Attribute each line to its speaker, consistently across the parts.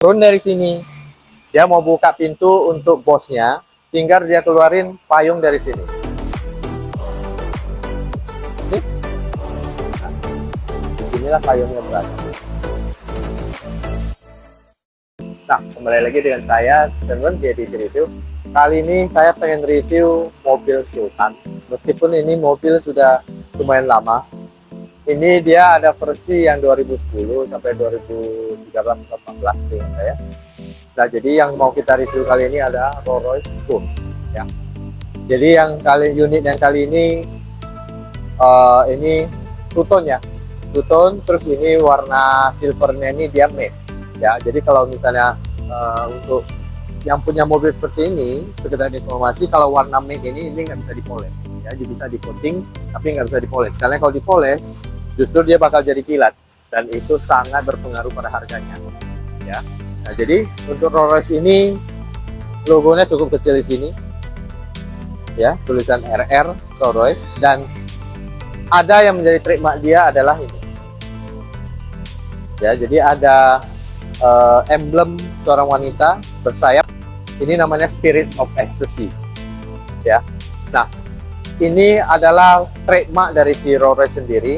Speaker 1: Turun dari sini, dia mau buka pintu untuk bosnya, tinggal dia keluarin payung dari sini. Oke? Nah, disinilah payungnya berada. Nah, kembali lagi dengan saya, teman-teman, di edisi review. Kali ini saya pengen review mobil Sultan. Meskipun ini mobil sudah lumayan lama. Ini dia ada versi yang 2010 sampai 2013-14 dengan saya. Nah, jadi yang mau kita review kali ini ada Rolls Royce Ghost ya. Jadi unit yang kali ini two-tone ya. Two-tone, terus ini warna silvernya ini dia matte ya. Jadi kalau misalnya untuk yang punya mobil seperti ini, sekedar informasi, kalau warna matte ini nggak bisa dipoles ya. Jadi bisa di-coating tapi nggak bisa dipoles. Karena kalau dipoles justru dia bakal jadi kilat dan itu sangat berpengaruh pada harganya ya. Nah, jadi untuk Rolls Royce ini logonya cukup kecil di sini ya, tulisan RR Rolls Royce, dan ada yang menjadi trademark dia adalah ini ya. Jadi ada emblem seorang wanita bersayap, ini namanya Spirit of Ecstasy ya. Nah, ini adalah trademark dari si Rolls Royce sendiri.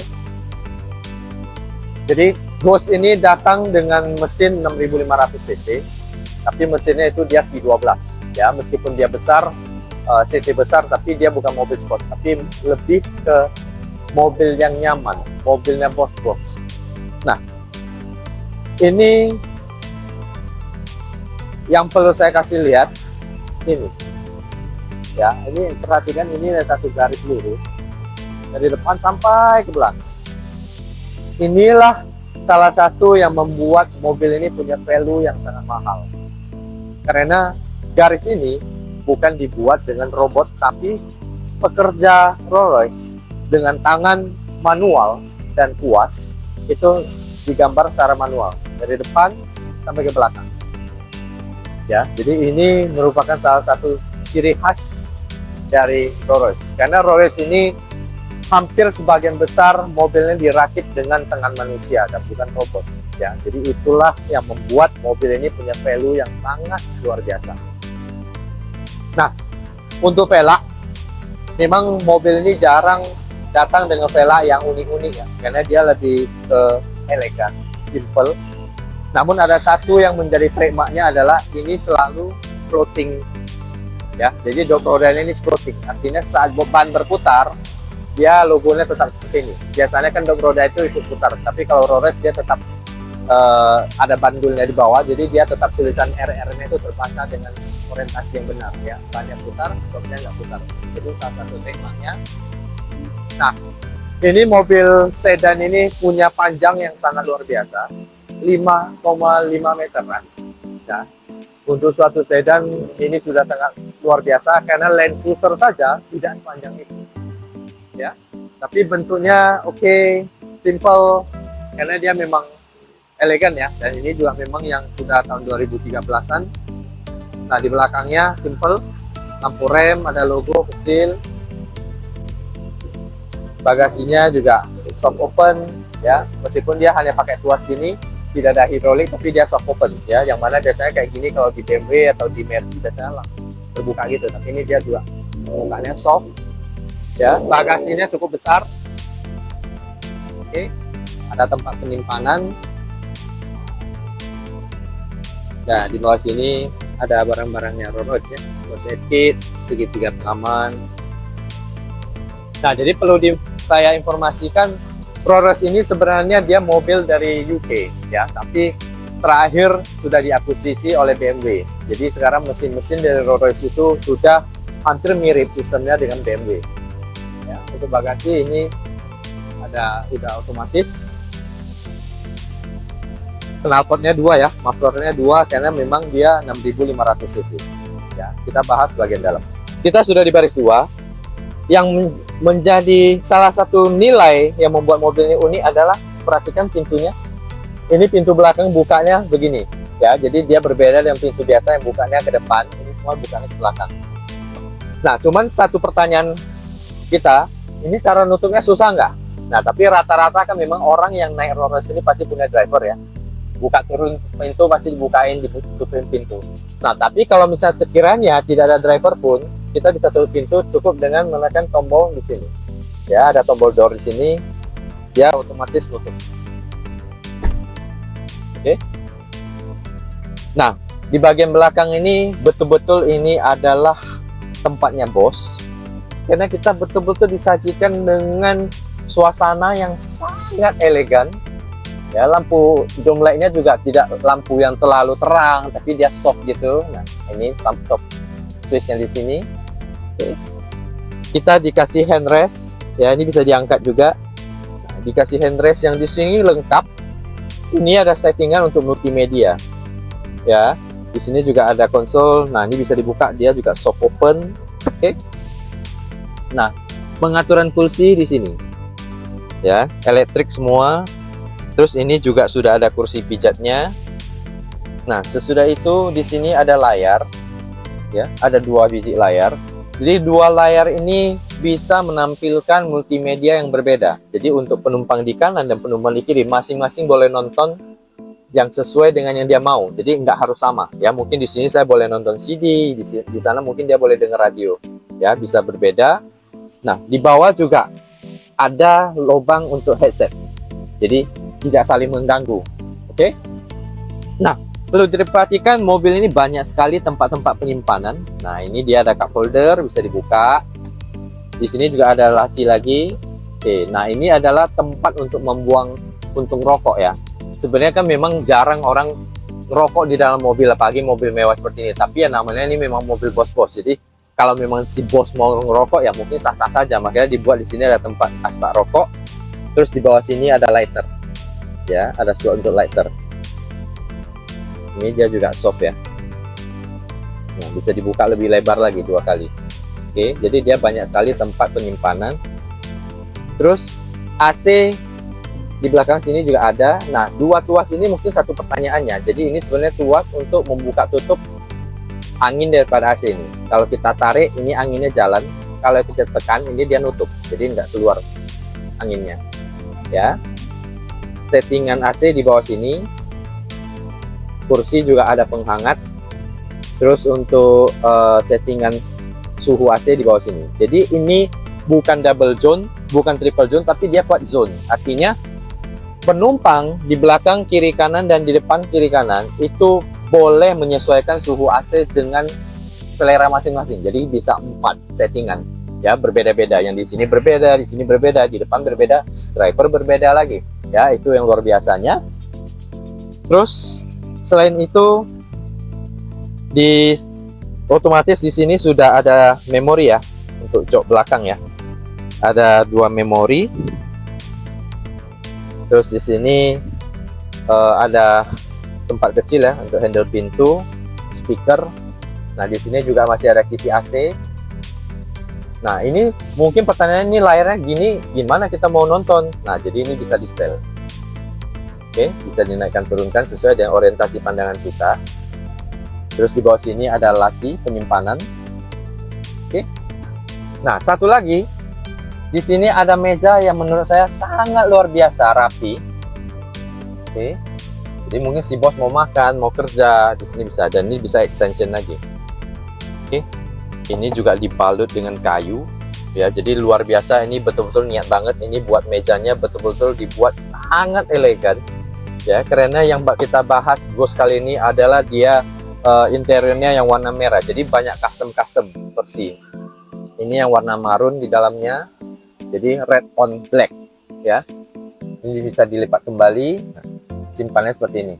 Speaker 1: Jadi Ghost ini datang dengan mesin 6500 cc, tapi mesinnya itu dia V12 ya. Meskipun dia besar, cc besar, tapi dia bukan mobil sport, tapi lebih ke mobil yang nyaman, mobilnya bos-bos. Nah, ini yang perlu saya kasih lihat ini ya. Ini perhatikan, ini ada satu garis lurus dari depan sampai ke belakang. Inilah salah satu yang membuat mobil ini punya value yang sangat mahal, karena garis ini bukan dibuat dengan robot, tapi pekerja Rolls Royce dengan tangan manual dan kuas itu digambar secara manual dari depan sampai ke belakang ya. Jadi ini merupakan salah satu ciri khas dari Rolls Royce, karena Rolls Royce ini hampir sebagian besar mobilnya dirakit dengan tangan manusia dan bukan robot ya. Jadi itulah yang membuat mobil ini punya value yang sangat luar biasa. Nah, untuk velg, memang mobil ini jarang datang dengan velg yang unik-unik ya, karena dia lebih elegan, simple. Namun ada satu yang menjadi trademarknya adalah ini selalu floating ya. Jadi dok rodanya ini floating, artinya saat ban berputar dia logonya tetap seperti ini. Biasanya kan dok roda itu ikut putar, tapi kalau Rolls Royce dia tetap ada bandulnya di bawah, jadi dia tetap tulisan RR-nya itu terpasang dengan orientasi yang benar ya. Bannya putar, doknya nggak putar. Itu salah satu trademarknya. Nah, ini mobil sedan ini punya panjang yang sangat luar biasa, 5,5 meteran. Nah, untuk suatu sedan ini sudah sangat luar biasa, karena Land Cruiser saja tidak sepanjang itu ya. Tapi bentuknya oke, simple, karena dia memang elegan ya. Dan ini juga memang yang sudah tahun 2013-an. Nah, di belakangnya simple, lampu rem, ada logo kecil, bagasinya juga soft open ya. Meskipun dia hanya pakai tuas gini, tidak ada hidrolik, tapi dia soft open ya, yang mana biasanya kayak gini kalau di BMW atau di Mercy biasanya langsung terbuka gitu, tapi ini dia juga bukanya soft ya. Bagasinya cukup besar. Oke, ada tempat penyimpanan. Nah, di bawah sini ada barang-barangnya Rolls Royce ya, first aid kit, segitiga pengaman. Nah, jadi perlu saya informasikan, Rolls Royce ini sebenarnya dia mobil dari UK ya, tapi terakhir sudah diakuisisi oleh BMW. Jadi sekarang mesin-mesin dari Rolls Royce itu sudah hampir mirip sistemnya dengan BMW. Ya, untuk bagasi ini udah otomatis. Knalpotnya 2 ya, mufflernya 2, karena memang dia 6500 cc. Ya, kita bahas bagian dalam. Kita sudah di baris 2. Yang menjadi salah satu nilai yang membuat mobil ini unik adalah perhatikan pintunya. Ini pintu belakang bukanya begini ya. Jadi dia berbeda dengan pintu biasa yang bukanya ke depan. Ini semua bukanya ke belakang. Nah, cuman satu pertanyaan kita, ini cara nutupnya susah nggak? Nah, tapi rata-rata kan memang orang yang naik Rolls Royce ini pasti punya driver ya. buka turun pintu pasti dibukain, ditutupin pintu. Nah, tapi kalau misalnya sekiranya tidak ada driver pun, kita bisa tutup pintu cukup dengan menekan tombol di sini. Ya, ada tombol door di sini, dia otomatis tutup. Oke. Nah, di bagian belakang ini betul-betul ini adalah tempatnya bos, karena kita betul-betul disajikan dengan suasana yang sangat elegan. Ya, lampu dome light-nya juga tidak lampu yang terlalu terang, tapi dia soft gitu. Nah, ini lampu soft switch-nya di sini. Oke. Kita dikasih handrest, ya ini bisa diangkat juga. Nah, dikasih handrest yang di sini lengkap. Ini ada settingan untuk multimedia. Ya, di sini juga ada konsol. Nah, ini bisa dibuka, dia juga soft open. Oke. Nah, pengaturan kursi di sini. Ya, elektrik semua. Terus ini juga sudah ada kursi pijatnya. Nah, sesudah itu di sini ada layar. Ya, ada 2 biji layar. Jadi 2 layar ini bisa menampilkan multimedia yang berbeda. Jadi untuk penumpang di kanan dan penumpang di kiri masing-masing boleh nonton yang sesuai dengan yang dia mau. Jadi nggak harus sama. Ya, mungkin di sini saya boleh nonton CD, di sana mungkin dia boleh dengar radio. Ya, bisa berbeda. Nah, di bawah juga ada lubang untuk headset. Jadi tidak saling mengganggu. Oke. Nah, perlu diperhatikan mobil ini banyak sekali tempat-tempat penyimpanan. Nah, ini dia ada cup holder, bisa dibuka. Di sini juga ada laci lagi. Oke, nah ini adalah tempat untuk membuang puntung rokok ya. Sebenarnya kan memang jarang orang ngerokok di dalam mobil, apalagi mobil mewah seperti ini. Tapi ya namanya ini memang mobil bos-bos. Jadi kalau memang si bos mau ngerokok ya mungkin sah-sah saja. Makanya dibuat di sini ada tempat asbak rokok. Terus di bawah sini ada lighter. Ya, ada slot untuk lighter. Ini dia juga soft ya. Nah, bisa dibuka lebih lebar lagi 2 kali. Oke, jadi dia banyak sekali tempat penyimpanan. Terus AC di belakang sini juga ada. Nah, 2 tuas ini mungkin satu pertanyaannya. Jadi ini sebenarnya tuas untuk membuka tutup angin daripada AC ini. Kalau kita tarik, ini anginnya jalan. Kalau kita tekan, ini dia nutup. Jadi nggak keluar anginnya. Ya. Settingan AC di bawah sini. Kursi juga ada penghangat. Terus untuk settingan suhu AC di bawah sini. Jadi ini bukan double zone, bukan triple zone, tapi dia quad zone. Artinya penumpang di belakang kiri kanan dan di depan kiri kanan itu boleh menyesuaikan suhu AC dengan selera masing-masing. Jadi bisa 4 settingan. Ya, berbeda-beda. Yang di sini berbeda, di sini berbeda, di depan berbeda, driver berbeda lagi. Ya, itu yang luar biasanya. Terus selain itu otomatis di sini sudah ada memori ya untuk jok belakang ya. Ada 2 memori. Terus di sini ada tempat kecil ya untuk handle pintu, speaker. Nah, di sini juga masih ada kisi AC. Nah, ini mungkin pertanyaan ini layarnya gini, gimana kita mau nonton? Nah, jadi ini bisa di setel. Oke, bisa dinaikkan turunkan sesuai dengan orientasi pandangan kita. Terus di bawah sini ada laci penyimpanan. Oke. Nah, satu lagi. Di sini ada meja yang menurut saya sangat luar biasa rapi. Oke. Jadi mungkin si bos mau makan, mau kerja, di sini bisa. Dan ini bisa extension lagi. Oke. Ini juga dibalut dengan kayu ya, jadi luar biasa. Ini betul-betul niat banget ini buat mejanya betul-betul dibuat sangat elegan ya, karena yang kita bahas bos kali ini adalah dia interiornya yang warna merah, jadi banyak custom versi. Ini yang warna marun di dalamnya, jadi red on black ya. Ini bisa dilipat kembali. Nah, simpannya seperti ini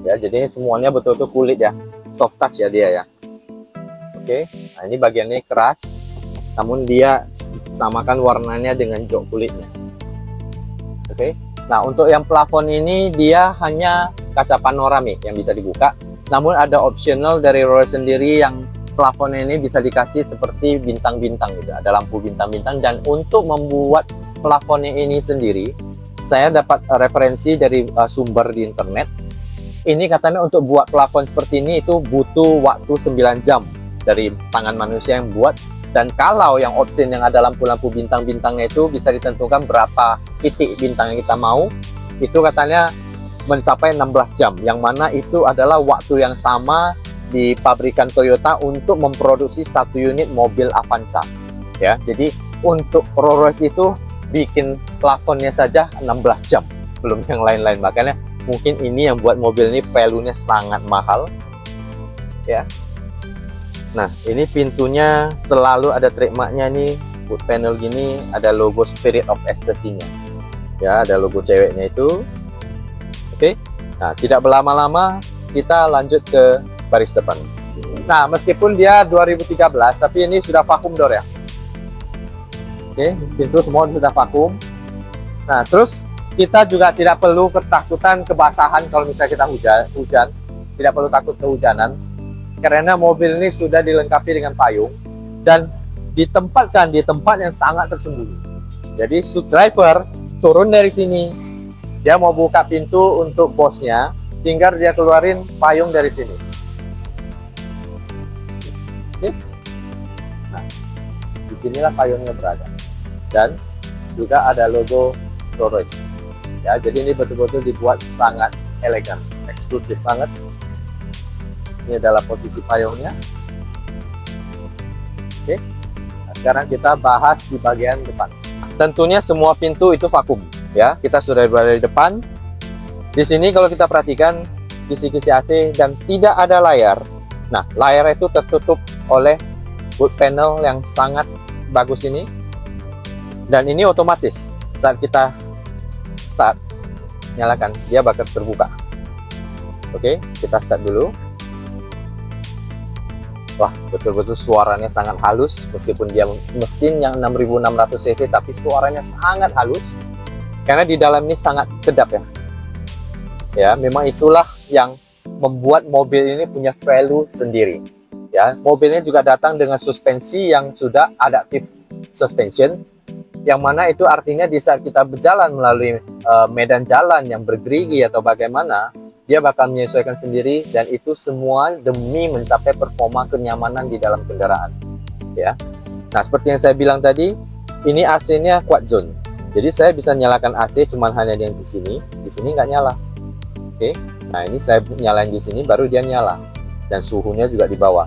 Speaker 1: ya, jadi semuanya betul-betul kulit ya, soft touch ya dia ya. Oke, nah ini bagiannya keras, namun dia samakan warnanya dengan jok kulitnya. Oke, nah untuk yang plafon ini dia hanya kaca panoramik yang bisa dibuka, namun ada optional dari Royal sendiri yang plafon ini bisa dikasih seperti bintang-bintang gitu, ada lampu bintang-bintang. Dan untuk membuat plafonnya ini sendiri, saya dapat referensi dari sumber di internet. Ini katanya untuk buat plafon seperti ini itu butuh waktu 9 jam dari tangan manusia yang buat. Dan kalau yang option yang ada lampu-lampu bintang-bintangnya itu bisa ditentukan berapa titik bintang yang kita mau, itu katanya mencapai 16 jam, yang mana itu adalah waktu yang sama di pabrikan Toyota untuk memproduksi satu unit mobil Avanza. Ya, jadi untuk Rolls Royce itu bikin plafonnya saja 16 jam, belum yang lain-lain. Makanya mungkin ini yang buat mobil ini value-nya sangat mahal. Ya. Nah, ini pintunya selalu ada trademarknya nih, wood panel gini, ada logo Spirit of Ecstasy-nya. Ya, ada logo ceweknya itu. Oke. Nah, tidak berlama-lama kita lanjut ke baris depan. Nah, meskipun dia 2013, tapi ini sudah vacuum door ya. Oke, pintu semua sudah vakum. Nah, terus kita juga tidak perlu ketakutan kebasahan kalau misalnya kita hujan. Tidak perlu takut kehujanan, karena mobil ini sudah dilengkapi dengan payung dan ditempatkan di tempat yang sangat tersembunyi. Jadi driver turun dari sini, dia mau buka pintu untuk bosnya, tinggal dia keluarin payung dari sini. Oke. Nah, disinilah payungnya berada. Dan juga ada logo Rolls Royce. Ya, jadi ini betul-betul dibuat sangat elegan, eksklusif banget. Ini adalah posisi payungnya. Oke. Nah, sekarang kita bahas di bagian depan. Tentunya semua pintu itu vakum. Ya, kita sudah berada di depan. Di sini kalau kita perhatikan kisi-kisi AC dan tidak ada layar. Nah, layar itu tertutup oleh wood panel yang sangat bagus ini. Dan ini otomatis, saat kita start, nyalakan, dia bakal terbuka. Oke, kita start dulu. Wah, betul-betul suaranya sangat halus, meskipun dia mesin yang 6600 cc, tapi suaranya sangat halus, karena di dalam ini sangat kedap ya. Ya, memang itulah yang membuat mobil ini punya value sendiri. Ya, mobilnya juga datang dengan suspensi yang sudah adaptive suspension, yang mana itu artinya di saat kita berjalan melalui medan jalan yang bergerigi atau bagaimana, dia bakal menyesuaikan sendiri, dan itu semua demi mencapai performa kenyamanan di dalam kendaraan. Ya, nah seperti yang saya bilang tadi, ini AC-nya quad zone, jadi saya bisa nyalakan AC cuman hanya yang di sini nggak nyala. Oke, nah ini saya nyalain di sini baru dia nyala, dan suhunya juga di bawah.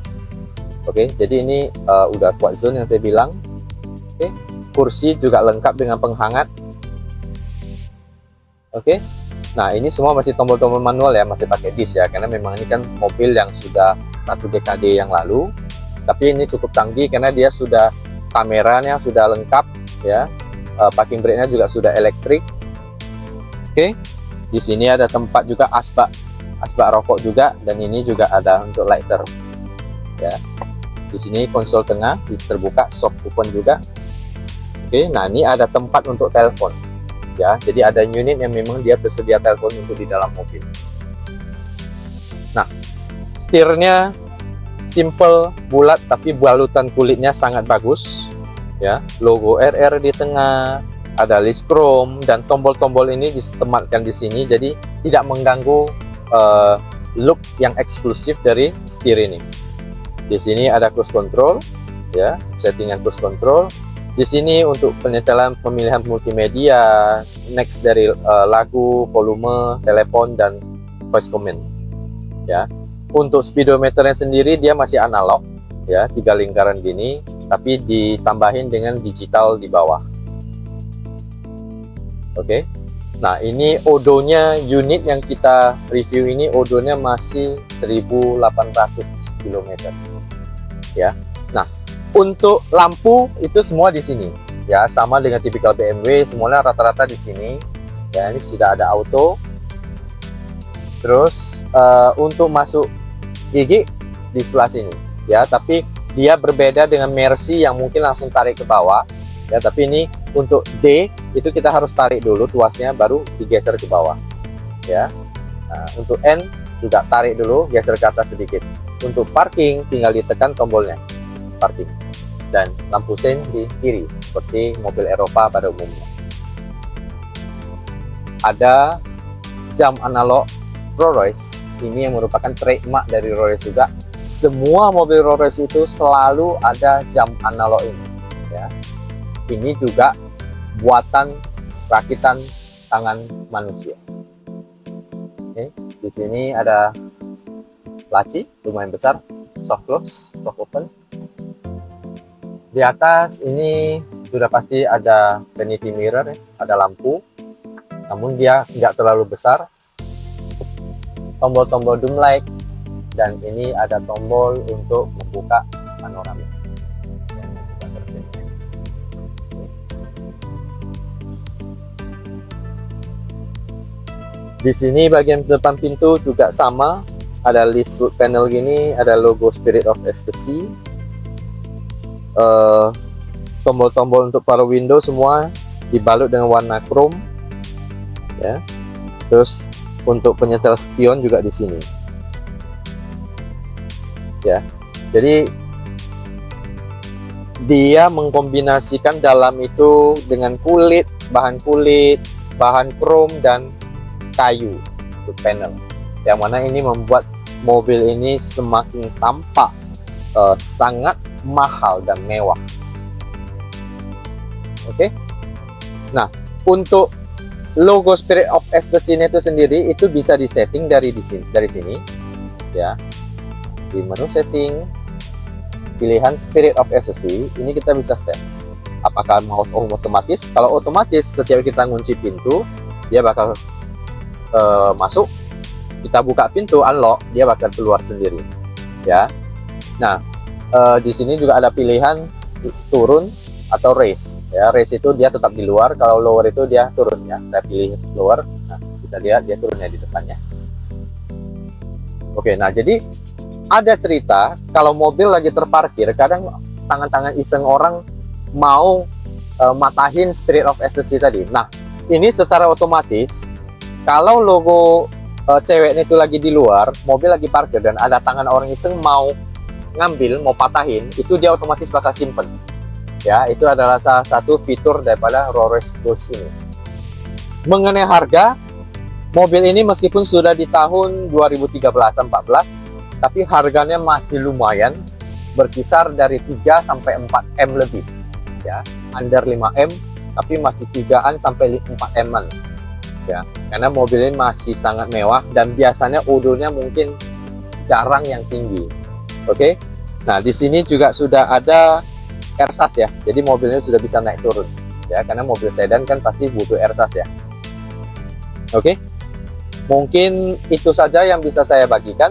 Speaker 1: Oke, jadi ini udah quad zone yang saya bilang. Oke. Kursi juga lengkap dengan penghangat. Oke. Nah, ini semua masih tombol-tombol manual ya, masih pakai disk ya, karena memang ini kan mobil yang sudah 1 dekade yang lalu. Tapi ini cukup canggih karena dia sudah kameranya sudah lengkap ya. Parking brake-nya juga sudah elektrik. Oke. Di sini ada tempat juga asbak rokok juga, dan ini juga ada untuk lighter. Ya. Di sini konsol tengah terbuka, soft open juga. Oke, nah ini ada tempat untuk telepon. Ya, jadi ada unit yang memang dia tersedia telepon untuk di dalam mobil. Nah, setirnya simple, bulat, tapi balutan kulitnya sangat bagus. Ya, logo RR di tengah, ada list chrome, dan tombol-tombol ini ditempatkan di sini, jadi tidak mengganggu look yang eksklusif dari setir ini. Di sini ada cruise control, ya, settingan cruise control. Di sini untuk penyetelan pemilihan multimedia, next dari lagu, volume, telepon, dan voice command. Ya, untuk speedometernya sendiri dia masih analog, ya, 3 lingkaran gini, tapi ditambahin dengan digital di bawah. Oke. Nah, ini odonya, unit yang kita review ini odonya masih 1800 km. Ya. Nah, untuk lampu itu semua di sini, ya, sama dengan tipikal BMW, semuanya rata-rata di sini. Ya, ini sudah ada auto. Terus untuk masuk gigi di sebelah sini, ya, tapi dia berbeda dengan Mercy yang mungkin langsung tarik ke bawah, ya. Tapi ini untuk D itu kita harus tarik dulu tuasnya, baru digeser ke bawah, ya. Nah, untuk N juga tarik dulu, geser ke atas sedikit. Untuk parking tinggal ditekan tombolnya, parking. Dan lampu sein di kiri seperti mobil Eropa pada umumnya. Ada jam analog Rolls Royce, ini yang merupakan trademark dari Rolls Royce juga. Semua mobil Rolls Royce itu selalu ada jam analog ini, ya. Ini juga buatan rakitan tangan manusia. Oke, di sini ada laci lumayan besar, soft close, soft open. Di atas ini sudah pasti ada vanity mirror, ada lampu, namun dia nggak terlalu besar. Tombol-tombol doom light, dan ini ada tombol untuk membuka panorama. Di sini bagian depan pintu juga sama, ada list wood panel gini, ada logo Spirit of Ecstasy. Tombol-tombol untuk para window semua dibalut dengan warna chrome, ya. Terus untuk penyetel spion juga di sini, ya. Jadi dia mengkombinasikan dalam itu dengan kulit, bahan chrome dan kayu untuk panel, yang mana ini membuat mobil ini semakin tampak sangat mahal dan mewah. Oke. Nah, untuk logo Spirit of Ecstasy itu sendiri itu bisa disetting dari sini, ya. Di menu setting, pilihan Spirit of Ecstasy, ini kita bisa set. Apakah mau otomatis? Kalau otomatis, setiap kita ngunci pintu, dia bakal masuk. Kita buka pintu unlock, dia bakal keluar sendiri, ya. Nah, di sini juga ada pilihan turun atau raise, ya. Raise itu dia tetap di luar, kalau lower itu dia turun, ya. Saya pilih lower. Nah, kita lihat dia turunnya di depannya. Oke, nah jadi ada cerita kalau mobil lagi terparkir, kadang tangan-tangan iseng orang mau matahin Spirit of Ecstasy tadi. Nah, ini secara otomatis kalau logo ceweknya itu lagi di luar, mobil lagi parkir dan ada tangan orang iseng mau ngambil, mau patahin, itu dia otomatis bakal simpen. Ya, itu adalah salah satu fitur daripada Rolls Royce ini. Mengenai harga, mobil ini meskipun sudah di tahun 2013-14, tapi harganya masih lumayan, berkisar dari 3 sampai 4 M lebih. Ya, under 5 M, tapi masih 3-an sampai 4 M-an. Ya, karena mobil ini masih sangat mewah dan biasanya odornya mungkin jarang yang tinggi. Oke. Nah, di sini juga sudah ada ersas, ya. Jadi mobilnya sudah bisa naik turun, ya, karena mobil sedan kan pasti butuh ersas, ya. Oke. Mungkin itu saja yang bisa saya bagikan.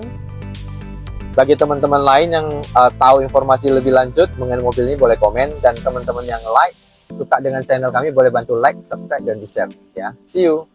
Speaker 1: Bagi teman-teman lain yang tahu informasi lebih lanjut mengenai mobil ini, boleh komen, dan teman-teman yang suka dengan channel kami boleh bantu like, subscribe, dan di share, ya. See you.